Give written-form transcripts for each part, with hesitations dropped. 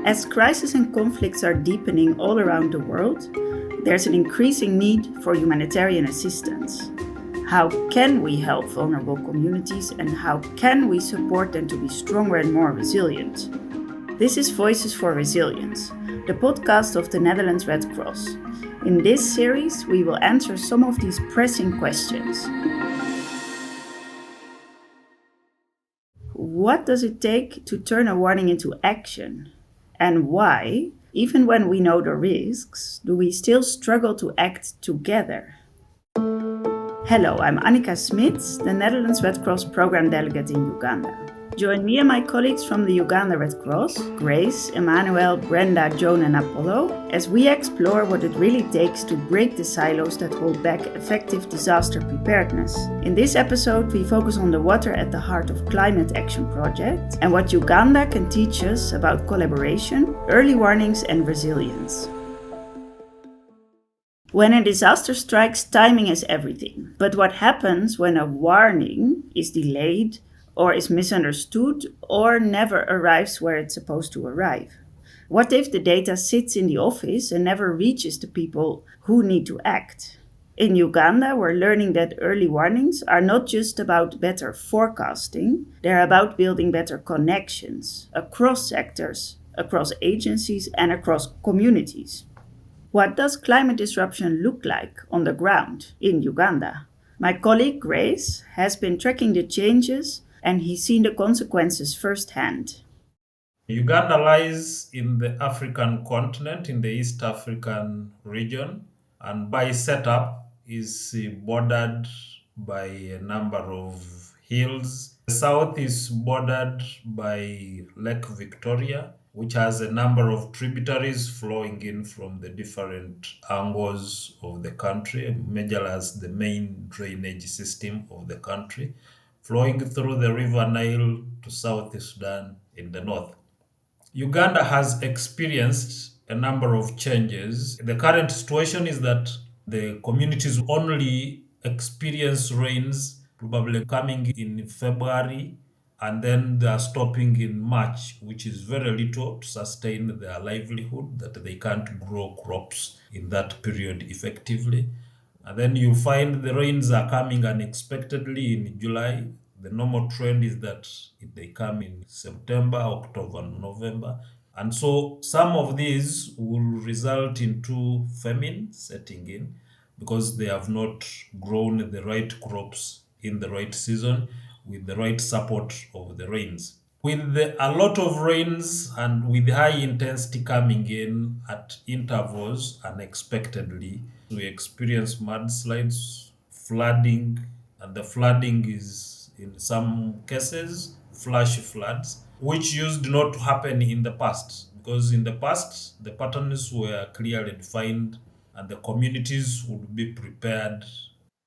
As crises and conflicts are deepening all around the world, there's an increasing need for humanitarian assistance. How can we help vulnerable communities and how can we support them to be stronger and more resilient? This is Voices for Resilience, the podcast of the Netherlands Red Cross. In this series, we will answer some of these pressing questions. What does it take to turn a warning into action? And why, even when we know the risks, do we still struggle to act together? Hello, I'm Annika Smits, the Netherlands Red Cross Program Delegate in Uganda. Join me and my colleagues from the Uganda Red Cross, Grace, Emmanuel, Brenda, Joan and Apollo, as we explore what it really takes to break the silos that hold back effective disaster preparedness. In this episode, we focus on the Water at the Heart of Climate Action project and what Uganda can teach us about collaboration, early warnings and resilience. When a disaster strikes, timing is everything. But what happens when a warning is delayed or is misunderstood or never arrives where it's supposed to arrive? What if the data sits in the office and never reaches the people who need to act? In Uganda, we're learning that early warnings are not just about better forecasting, they're about building better connections across sectors, across agencies, and across communities. What does climate disruption look like on the ground in Uganda? My colleague Grace has been tracking the changes and he's seen the consequences firsthand. Uganda lies in the African continent, in the East African region, and by setup is bordered by a number of hills. The south is bordered by Lake Victoria, which has a number of tributaries flowing in from the different angles of the country, major as the main drainage system of the country, flowing through the River Nile to South Sudan in the north. Uganda has experienced a number of changes. The current situation is that the communities only experience rains probably coming in February and then they are stopping in March, which is very little to sustain their livelihood, that they can't grow crops in that period effectively. And then you find the rains are coming unexpectedly in July. The normal trend is that they come in September, October, November. And so some of these will result into famine setting in because they have not grown the right crops in the right season with the right support of the rains. With a lot of rains and with high intensity coming in at intervals unexpectedly, we experience mudslides, flooding, and the flooding is in some cases flash floods, which used not to happen in the past because in the past the patterns were clearly defined and the communities would be prepared.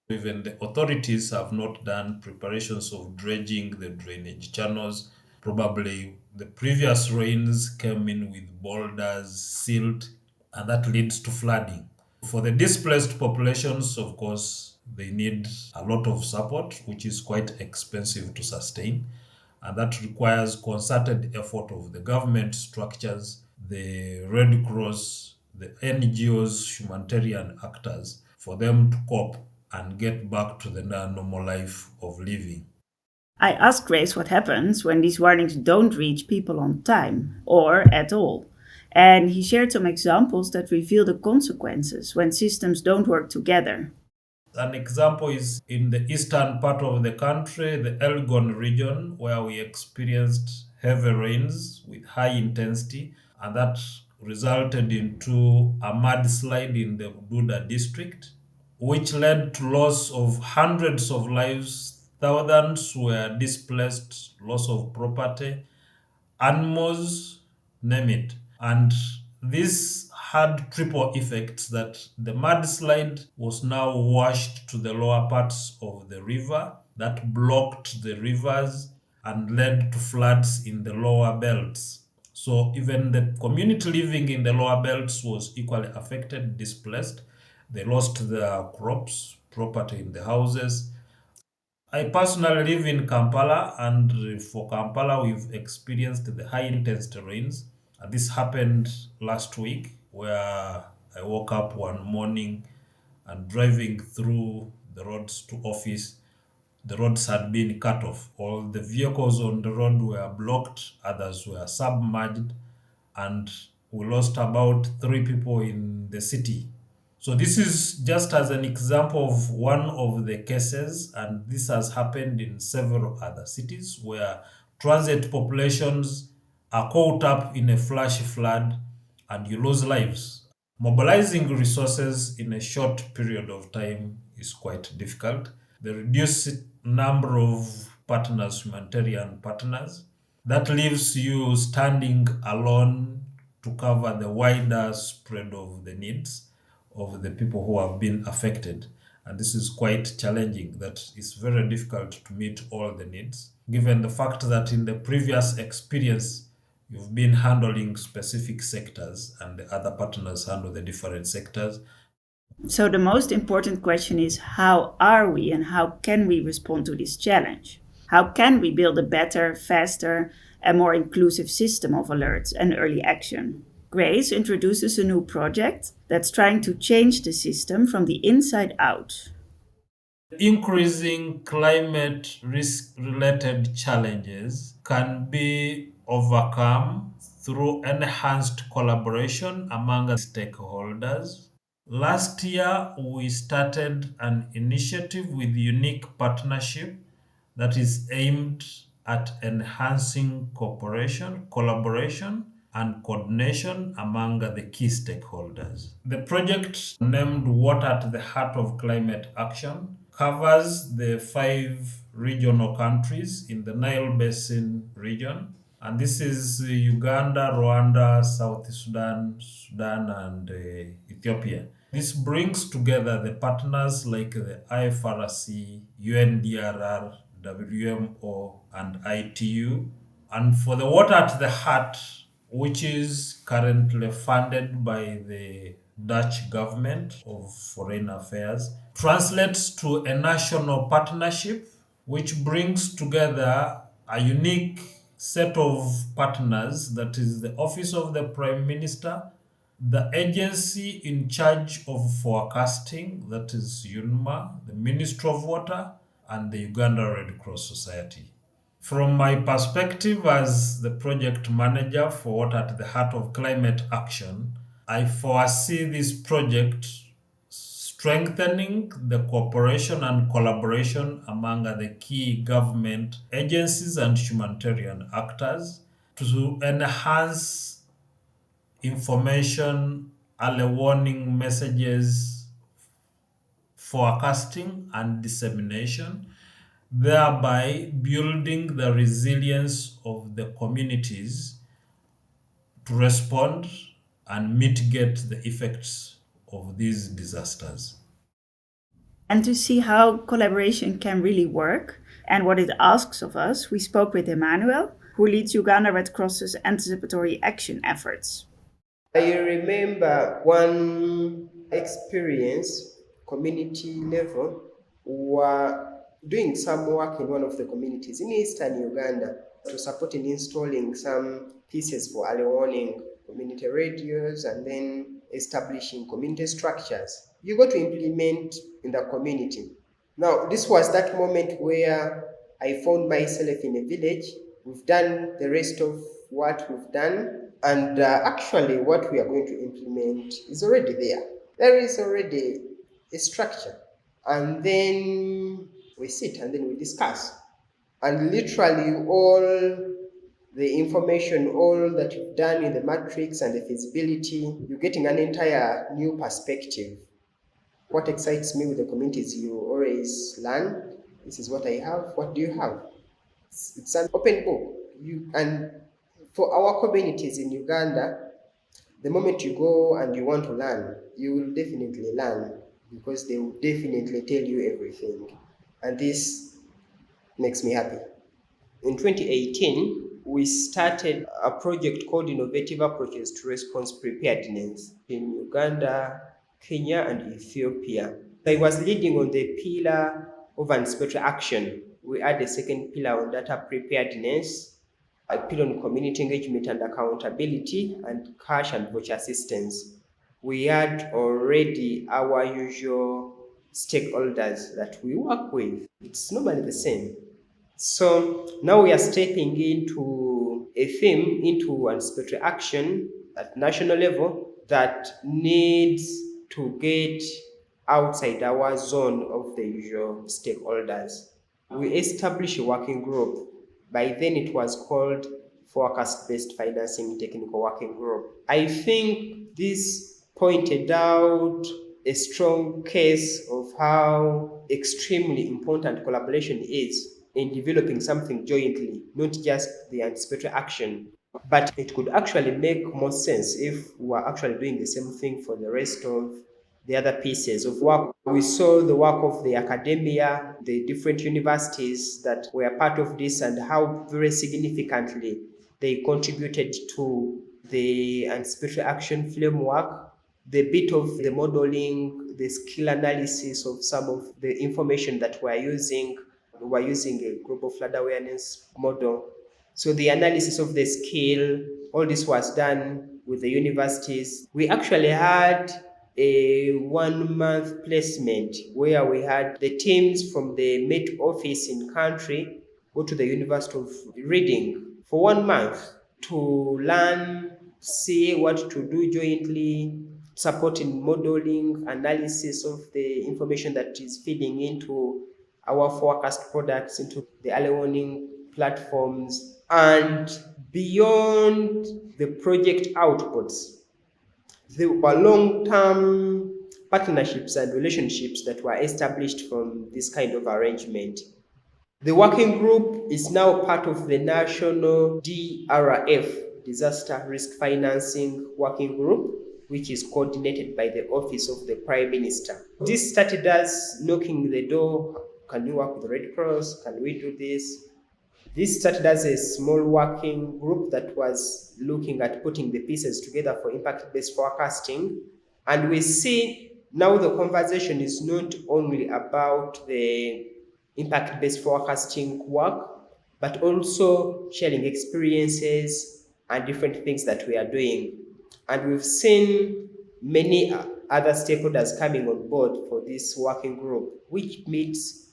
Even the authorities have not done preparations of dredging the drainage channels. Probably the previous rains came in with boulders, silt, and that leads to flooding. For the displaced populations, of course, they need a lot of support, which is quite expensive to sustain. And that requires concerted effort of the government structures, the Red Cross, the NGOs, humanitarian actors, for them to cope and get back to the normal life of living. I asked Grace what happens when these warnings don't reach people on time or at all. And he shared some examples that reveal the consequences when systems don't work together. An example is in the eastern part of the country, the Elgon region, where we experienced heavy rains with high intensity, and that resulted into a mudslide in the Buda district, which led to loss of hundreds of lives. Thousands were displaced, loss of property, animals, name it. And this had triple effects that the mudslide was now washed to the lower parts of the river that blocked the rivers and led to floods in the lower belts. So even the community living in the lower belts was equally affected, displaced. They lost their crops, property in the houses. I personally live in Kampala, and for Kampala, we've experienced the high intensity rains, This happened last week, where I woke up one morning and driving through the roads to office, the roads had been cut off. All the vehicles on the road were blocked, others were submerged, and we lost about 3 people in the city. So this is just as an example of one of the cases, and this has happened in several other cities where transit populations are caught up in a flash flood and you lose lives. Mobilizing resources in a short period of time is quite difficult. The reduced number of partners, humanitarian partners, that leaves you standing alone to cover the wider spread of the needs of the people who have been affected. And this is quite challenging, that it's very difficult to meet all the needs, given the fact that in the previous experience, you've been handling specific sectors and the other partners handle the different sectors. So, the most important question is how are we and how can we respond to this challenge? How can we build a better, faster, and more inclusive system of alerts and early action? Grace introduces a new project that's trying to change the system from the inside out. Increasing climate risk related challenges can be overcome through enhanced collaboration among stakeholders. Last year, we started an initiative with unique partnership that is aimed at enhancing cooperation, collaboration, and coordination among the key stakeholders. The project, named Water at the Heart of Climate Action, covers the 5 regional countries in the Nile Basin region. And this is Uganda, Rwanda, South Sudan, Sudan, and Ethiopia. This brings together the partners like the IFRC, UNDRR, WMO, and ITU. And for the Water at the Heart, which is currently funded by the Dutch government of foreign affairs, translates to a national partnership which brings together a unique set of partners, that is the Office of the Prime Minister, the agency in charge of forecasting, that is UNMA, the Ministry of Water, and the Uganda Red Cross Society. From my perspective as the project manager for Water at the Heart of Climate Action, I foresee this project strengthening the cooperation and collaboration among the key government agencies and humanitarian actors to enhance information, early warning messages, forecasting, and dissemination, thereby building the resilience of the communities to respond and mitigate the effects of these disasters. And to see how collaboration can really work and what it asks of us, we spoke with Emmanuel, who leads Uganda Red Cross's anticipatory action efforts. I remember one experience, community level, were doing some work in one of the communities in eastern Uganda to support in installing some pieces for early warning, community radios, and then establishing community structures. You got to implement in the community. Now, this was that moment where I found myself in a village. We've done the rest of what we've done, and actually, what we are going to implement is already there. There is already a structure, and then we sit and then we discuss. And literally, all the information, all that you've done in the matrix and the feasibility, you're getting an entire new perspective. What excites me with the community is you always learn. This is what I have. What do you have? It's an open book. And for our communities in Uganda, the moment you go and you want to learn, you will definitely learn because they will definitely tell you everything. And this makes me happy. In 2018, we started a project called Innovative Approaches to Response Preparedness in Uganda, Kenya, and Ethiopia. I was leading on the pillar of anticipatory action. We had a second pillar on data preparedness, I put on community engagement and accountability and cash and voucher assistance. We had already our usual stakeholders that we work with. It's normally the same. So now we are stepping into a theme, into anticipatory action at national level that needs to get outside our zone of the usual stakeholders. We established a working group. By then it was called Forecast-Based Financing Technical Working Group. I think this pointed out a strong case of how extremely important collaboration is in developing something jointly, not just the anticipatory action. But it could actually make more sense if we were actually doing the same thing for the rest of the other pieces of work. We saw the work of the academia, the different universities that were part of this, and how very significantly they contributed to the anticipatory action framework, the bit of the modeling, the skill analysis of some of the information that we're using. We're using a global flood awareness model. So the analysis of the skill, all this was done with the universities. We actually had a 1 month placement where we had the teams from the Met office in country go to the University of Reading for 1 month to learn, see what to do jointly, supporting modeling, analysis of the information that is feeding into our forecast products, into the early warning platforms, and beyond the project outputs. There were long-term partnerships and relationships that were established from this kind of arrangement. The working group is now part of the national DRF, Disaster Risk Financing Working Group, which is coordinated by the Office of the Prime Minister. This started us knocking the door. Can you work with the Red Cross? Can we do this? This started as a small working group that was looking at putting the pieces together for impact-based forecasting. And we see now the conversation is not only about the impact-based forecasting work, but also sharing experiences and different things that we are doing. And we've seen many other stakeholders coming on board for this working group, which meets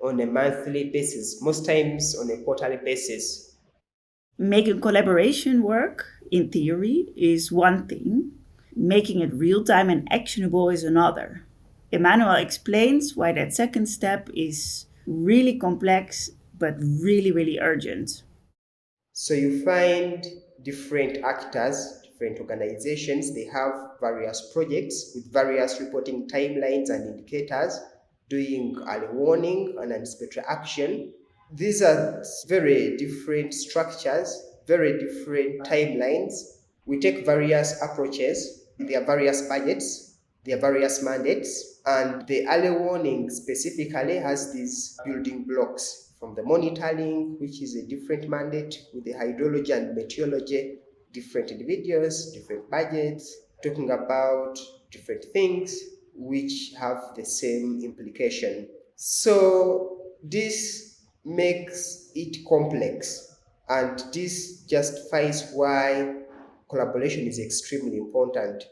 on a monthly basis, most times on a quarterly basis. Making collaboration work, in theory, is one thing. Making it real time and actionable is another. Emmanuel explains why that second step is really complex but really, really urgent. So you find different actors, different organizations, they have various projects with various reporting timelines and indicators, doing early warning and anticipatory action. These are very different structures, very different timelines. We take various approaches, there are various budgets, there are various mandates, and the early warning specifically has these building blocks from the monitoring, which is a different mandate, with the hydrology and meteorology, different individuals, different budgets, talking about different things which have the same implication. So this makes it complex, and this justifies why collaboration is extremely important.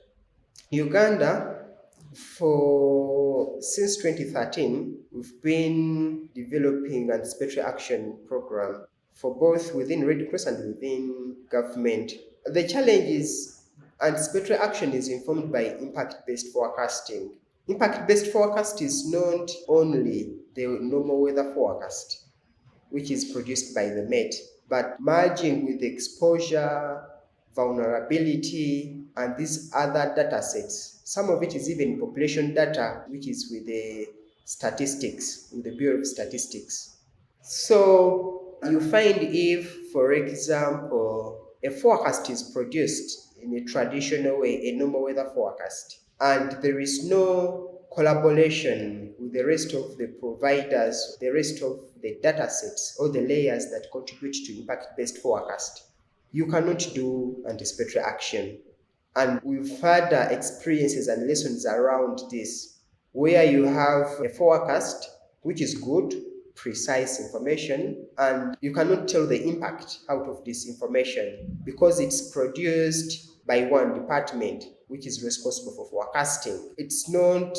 Uganda, for since 2013, we've been developing anticipatory action program for both within Red Cross and within government. The challenge is anticipatory action is informed by impact-based forecasting. Impact-based forecast is not only the normal weather forecast, which is produced by the Met, but merging with exposure, vulnerability, and these other data sets. Some of it is even population data, which is with the statistics, with the Bureau of Statistics. So you find if, for example, a forecast is produced in a traditional way, a normal weather forecast, and there is no collaboration with the rest of the providers, the rest of the data sets, or the layers that contribute to impact-based forecast, you cannot do anticipatory action. And we've had experiences and lessons around this, where you have a forecast which is good, precise information, and you cannot tell the impact out of this information because it's produced by one department which is responsible for forecasting. It's not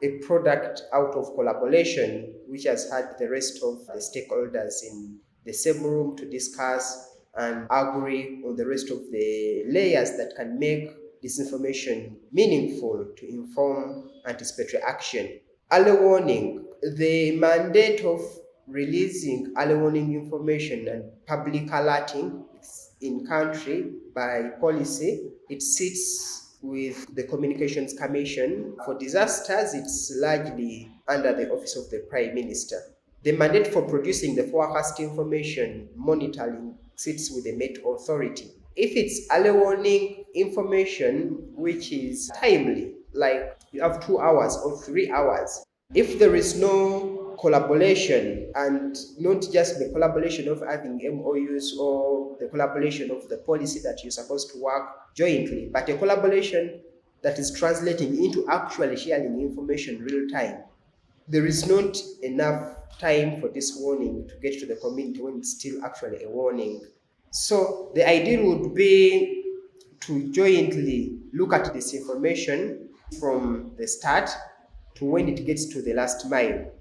a product out of collaboration which has had the rest of the stakeholders in the same room to discuss and agree on the rest of the layers that can make this information meaningful to inform anticipatory action. Early warning. The mandate of releasing early warning information and public alerting in country by policy, it sits with the Communications Commission. For disasters, it's largely under the Office of the Prime Minister. The mandate for producing the forecast information monitoring sits with the Met Authority. If it's early warning information which is timely, like you have 2 hours or 3 hours, if there is no collaboration, and not just the collaboration of having MOUs or the collaboration of the policy that you're supposed to work jointly, but a collaboration that is translating into actually sharing information real time, there is not enough time for this warning to get to the community when it's still actually a warning. So the ideal would be to jointly look at this information from the start to when it gets to the last mile.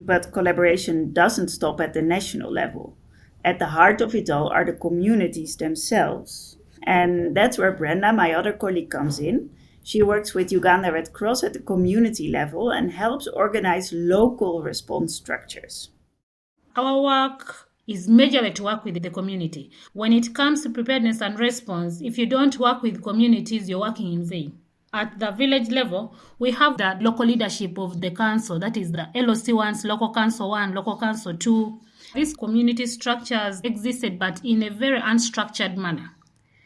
But collaboration doesn't stop at the national level. At the heart of it all are the communities themselves. And that's where Brenda, my other colleague, comes in. She works with Uganda Red Cross at the community level and helps organize local response structures. Our work is majorly to work with the community. When it comes to preparedness and response, if you don't work with communities, you're working in vain. At the village level, we have the local leadership of the council, that is the LOC 1, local council 1, local council 2. These community structures existed but in a very unstructured manner.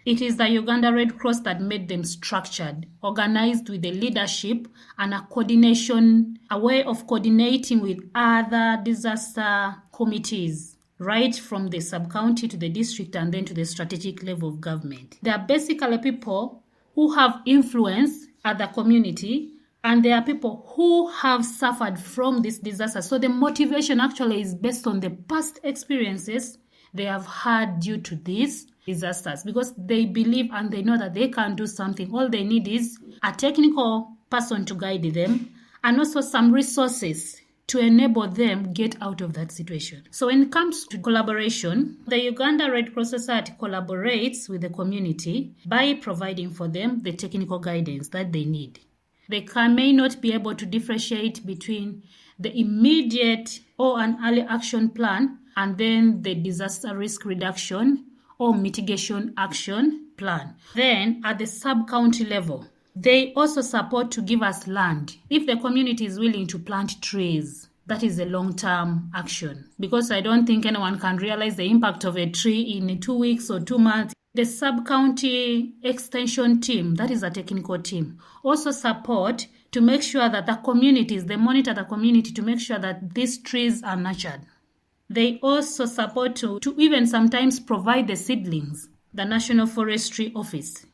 It is the Uganda Red Cross that made them structured, organized with the leadership and a way of coordinating with other disaster committees, right from the sub-county to the district and then to the strategic level of government. They are basically people who have influence at the community, and there are people who have suffered from this disaster. So the motivation actually is based on the past experiences they have had due to these disasters, because they believe and they know that they can do something. All they need is a technical person to guide them and also some resources to enable them get out of that situation. So when it comes to collaboration, the Uganda Red Cross Society collaborates with the community by providing for them the technical guidance that they need. They may not be able to differentiate between the immediate or an early action plan and then the disaster risk reduction or mitigation action plan. Then at the sub-county level, they also support to give us land. If the community is willing to plant trees, that is a long-term action. Because I don't think anyone can realize the impact of a tree in 2 weeks or 2 months. The sub-county extension team, that is a technical team, also support to make sure that the communities, they monitor the community to make sure that these trees are nurtured. They also support to even sometimes provide the seedlings, the National Forestry Office.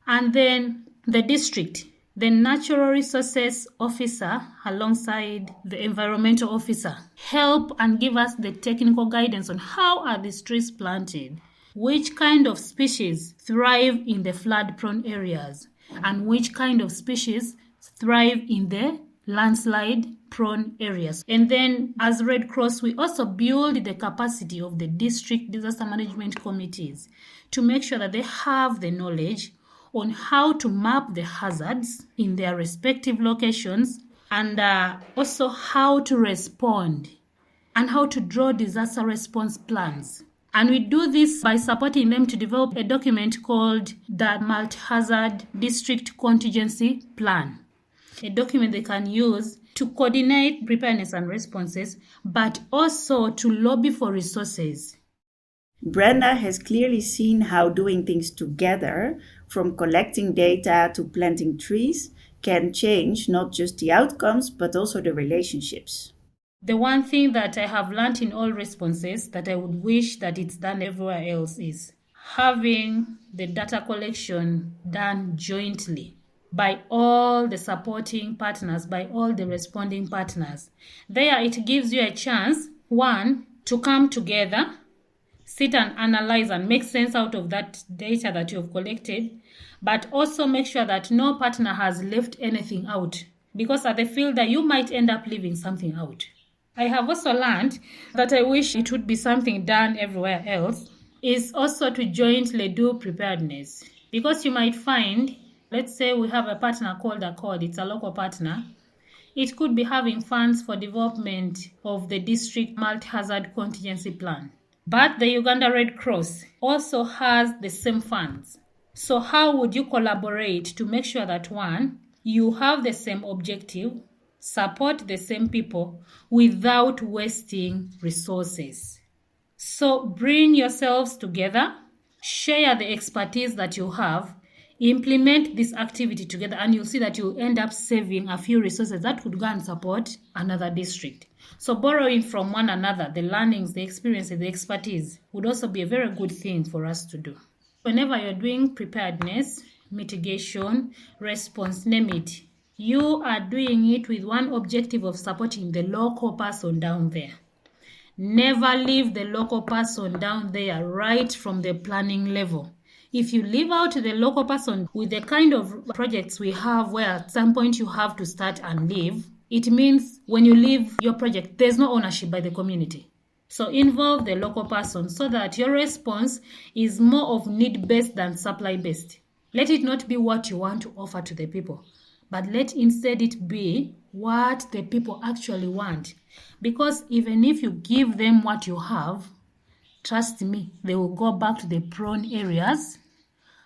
And then the district, the Natural Resources Officer alongside the Environmental Officer help and give us the technical guidance on how are these trees planted, which kind of species thrive in the flood-prone areas, and which kind of species thrive in the landslide-prone areas. And then as Red Cross, we also build the capacity of the district disaster management committees to make sure that they have the knowledge on how to map the hazards in their respective locations, and also how to respond and how to draw disaster response plans. And we do this by supporting them to develop a document called the Multi-Hazard District Contingency Plan, a document they can use to coordinate preparedness and responses, but also to lobby for resources. Brenda has clearly seen how doing things together, from collecting data to planting trees, can change not just the outcomes, but also the relationships. The one thing that I have learned in all responses that I would wish that it's done everywhere else is having the data collection done jointly by all the supporting partners, by all the responding partners. There it gives you a chance One, to come together, sit and analyze and make sense out of that data that you've collected, but also make sure that no partner has left anything out, because at the fielder you might end up leaving something out. I have also learned that I wish it would be something done everywhere else, is also to jointly do preparedness. Because you might find, let's say we have a partner called Accord, it's a local partner. It could be having funds for development of the district multi-hazard contingency plan. But the Uganda Red Cross also has the same funds. So how would you collaborate to make sure that, one, you have the same objective, support the same people without wasting resources? So bring yourselves together, share the expertise that you have, implement this activity together, and you'll see that you'll end up saving a few resources that could go and support another district. So borrowing from one another, the learnings, the experiences, the expertise would also be a very good thing for us to do. Whenever you're doing preparedness, mitigation, response, name it, you are doing it with one objective of supporting the local person down there. Never leave the local person down there right from the planning level. If you leave out the local person with the kind of projects we have where at some point you have to start and leave, it means when you leave your project, there's no ownership by the community. So involve the local person so that your response is more of need-based than supply-based. Let it not be what you want to offer to the people, but let instead it be what the people actually want. Because even if you give them what you have, trust me, they will go back to the prone areas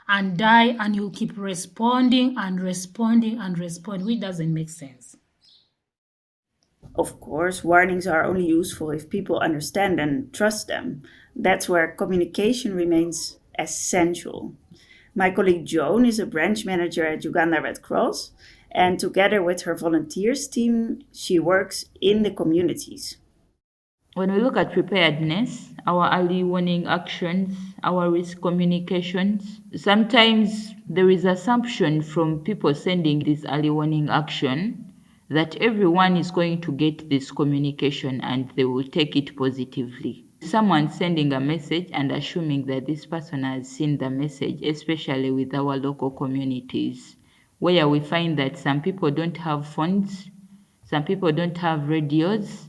and die, and you'll keep responding and responding and responding, which doesn't make sense. Of course, warnings are only useful if people understand and trust them. That's where communication remains essential. My colleague Joan is a branch manager at Uganda Red Cross, and together with her volunteers team, she works in the communities. When we look at preparedness, our early warning actions, our risk communications, sometimes there is assumption from people sending this early warning action that everyone is going to get this communication and they will take it positively. Someone sending a message and assuming that this person has seen the message, especially with our local communities, where we find that some people don't have phones, some people don't have radios,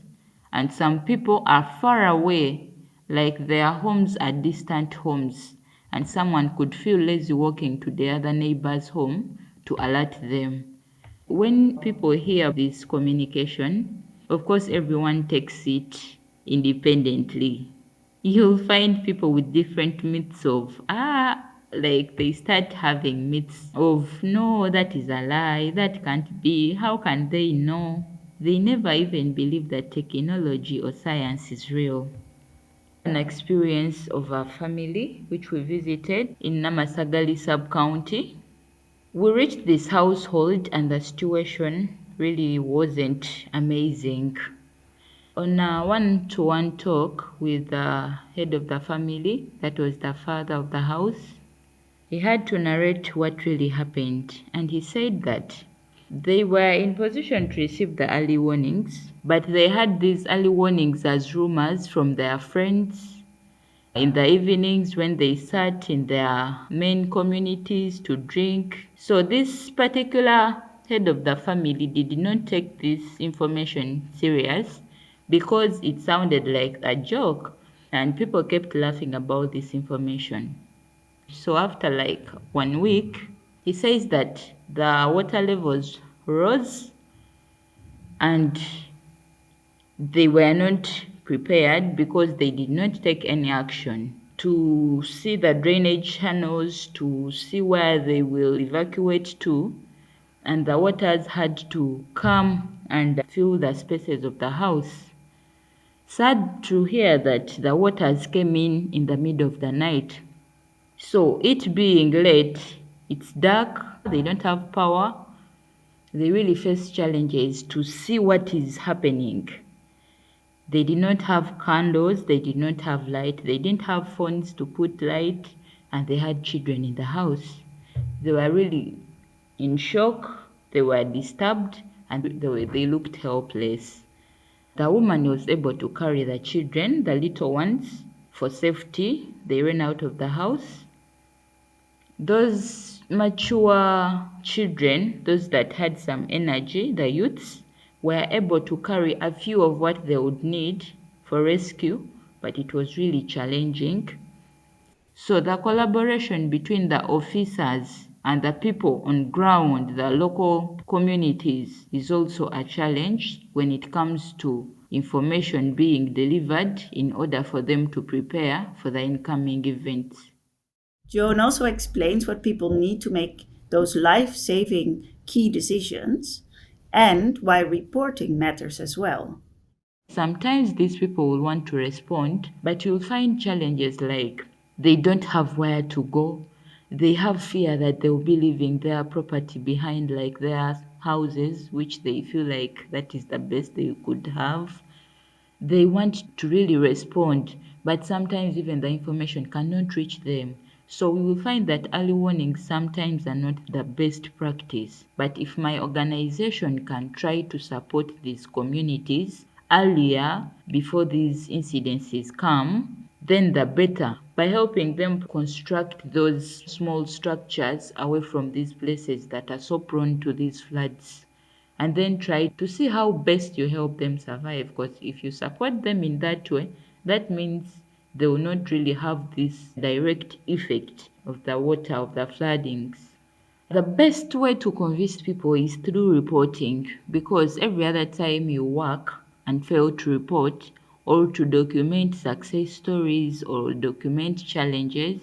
and some people are far away, like their homes are distant homes, and someone could feel lazy walking to the other neighbor's home to alert them. When people hear this communication, of course everyone takes it independently. You'll find people with different myths of, like they start having myths of, no, that is a lie, that can't be, how can they know? They never even believe that technology or science is real. An experience of a family which we visited in Namasagali sub-county. We reached this household and the situation really wasn't amazing. On a one-to-one talk with the head of the family, that was the father of the house, he had to narrate what really happened, and he said that they were in position to receive the early warnings, but they had these early warnings as rumors from their friends in the evenings when they sat in their main communities to drink. So this particular head of the family did not take this information serious because it sounded like a joke and people kept laughing about this information. So after like 1 week, he says that the water levels rose and they were not prepared because they did not take any action to see the drainage channels, to see where they will evacuate to, and the waters had to come and fill the spaces of the house. Sad to hear that the waters came in the middle of the night. So it being late, it's dark, they don't have power, they really face challenges to see what is happening. They did not have candles, they did not have light, they didn't have phones to put light, and they had children in the house. They were really in shock, they were disturbed, and they looked helpless. The woman was able to carry the children, the little ones, for safety. They ran out of the house. Those mature children, those that had some energy, the youths, were able to carry a few of what they would need for rescue, but it was really challenging. So the collaboration between the officers and the people on ground, the local communities, is also a challenge when it comes to information being delivered in order for them to prepare for the incoming events. Joan also explains what people need to make those life saving key decisions and why reporting matters as well. Sometimes these people will want to respond, but you'll find challenges like they don't have where to go. They have fear that they'll be leaving their property behind, like their houses, which they feel like that is the best they could have. They want to really respond, but sometimes even the information cannot reach them. So we will find that early warnings sometimes are not the best practice. But if my organization can try to support these communities earlier before these incidences come, then the better, by helping them construct those small structures away from these places that are so prone to these floods, and then try to see how best you help them survive. Because if you support them in that way, that means they will not really have this direct effect of the water, of the floodings. The best way to convince people is through reporting, because every other time you work and fail to report or to document success stories or document challenges,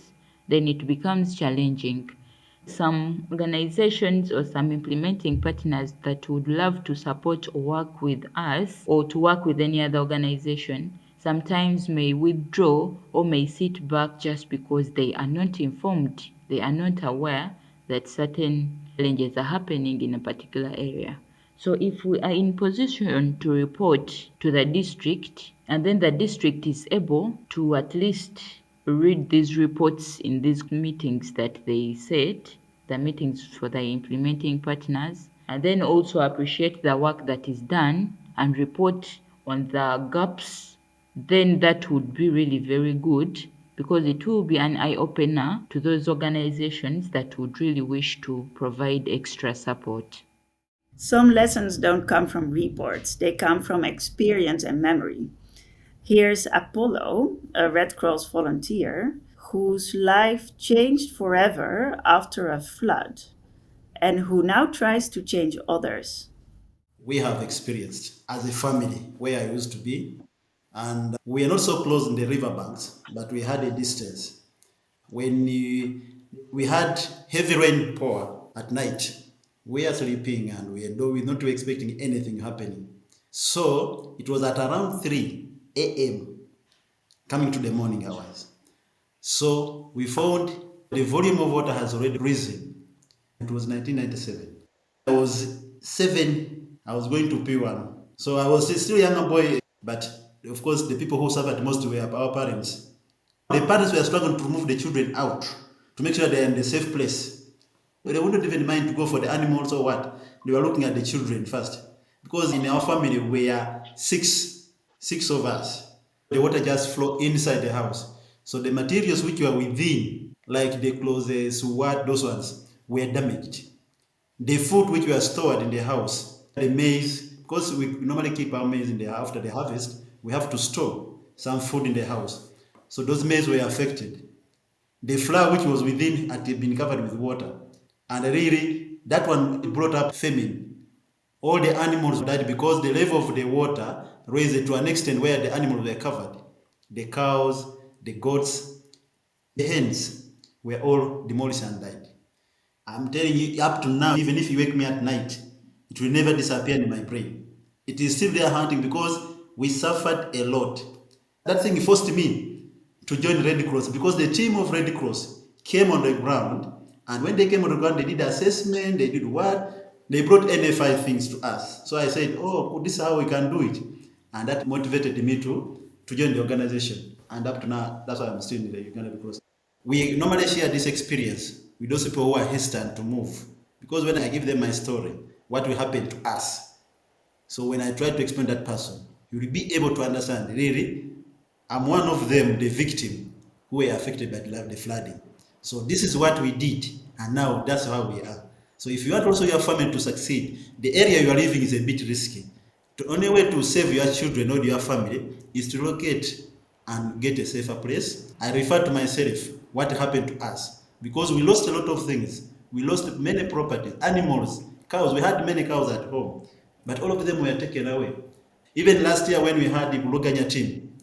then it becomes challenging. Some organizations or some implementing partners that would love to support or work with us or to work with any other organization sometimes may withdraw or may sit back just because they are not informed, they are not aware that certain challenges are happening in a particular area. So if we are in position to report to the district and then the district is able to at least read these reports in these meetings that they set, the meetings for the implementing partners, and then also appreciate the work that is done and report on the gaps, then that would be really very good, because it will be an eye opener to those organizations that would really wish to provide extra support. Some lessons don't come from reports, they come from experience and memory. Here's Apollo, a Red Cross volunteer, whose life changed forever after a flood and who now tries to change others. We have experienced as a family where I used to be, and we are not so close in the riverbanks, but we had a distance. When we had heavy rain pour at night, we are sleeping and we are not expecting anything happening. So it was at around 3 a.m. coming to the morning hours. So we found the volume of water has already risen. It was 1997. I was 7. I was going to P1. So I was still a younger boy, but of course the people who suffered most were our parents. The parents were struggling to move the children out to make sure they're in a safe place. But they wouldn't even mind to go for the animals or what. They were looking at the children first. Because in our family we are six of us. The water just flow inside the house. So the materials which were within, like the clothes, what those ones, were damaged. The food which were stored in the house, the maize, because we normally keep our maize in there after the harvest, we have to store some food in the house. So those maize were affected. The flour which was within had been covered with water. And really, that one brought up famine. All the animals died because the level of the water raised to an extent where the animals were covered. The cows, the goats, the hens were all demolished and died. I'm telling you, up to now, even if you wake me at night, it will never disappear in my brain. It is still there hunting because we suffered a lot. That thing forced me to join Red Cross because the team of Red Cross came on the ground, and when they came on the ground, they did assessment, they did what? They brought E05 things to us. So I said, oh, this is how we can do it. And that motivated me to join the organization. And up to now, that's why I'm still in the Uganda Red Cross. We normally share this experience with those people who are hesitant to move. Because when I give them my story, what will happen to us? So when I try to explain that person, you will be able to understand, really, I'm one of them, the victim who were affected by the flooding. So this is what we did, and now that's how we are. So if you want also your family to succeed, the area you are living is a bit risky. The only way to save your children or your family is to locate and get a safer place. I refer to myself, what happened to us, because we lost a lot of things. We lost many properties, animals, cows. We had many cows at home, but all of them were taken away. Even last year when we had the Buloganya team,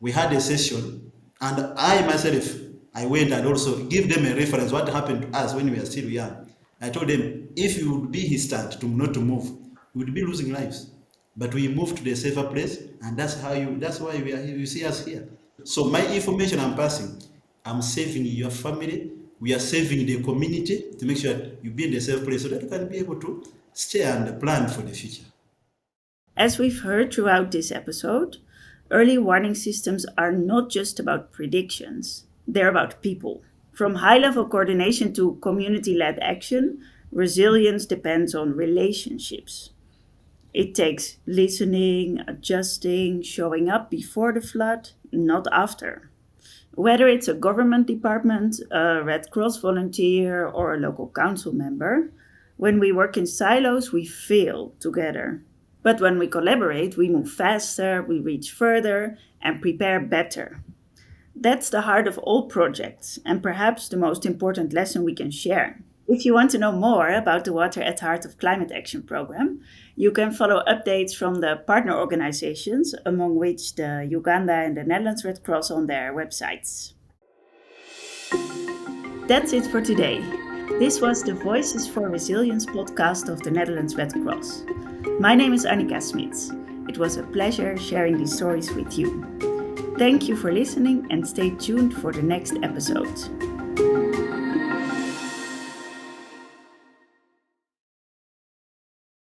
we had a session, and I myself, I went and also give them a reference what happened to us when we were still young. I told them, if you would be hesitant to not to move, you would be losing lives. But we moved to the safer place, and that's why we are here. You see us here. So my information I'm passing, I'm saving your family, we are saving the community to make sure that you be in the safe place so that you can be able to stay and plan for the future. As we've heard throughout this episode, early warning systems are not just about predictions, they're about people. From high-level coordination to community-led action, resilience depends on relationships. It takes listening, adjusting, showing up before the flood, not after. Whether it's a government department, a Red Cross volunteer, or a local council member, when we work in silos, we fail together. But when we collaborate, we move faster, we reach further, and prepare better. That's the heart of all projects, and perhaps the most important lesson we can share. If you want to know more about the Water at Heart of Climate Action program, you can follow updates from the partner organizations, among which the Uganda and the Netherlands Red Cross, on their websites. That's it for today. This was the Voices for Resilience podcast of the Netherlands Red Cross. My name is Annika Smits. It was a pleasure sharing these stories with you. Thank you for listening and stay tuned for the next episode.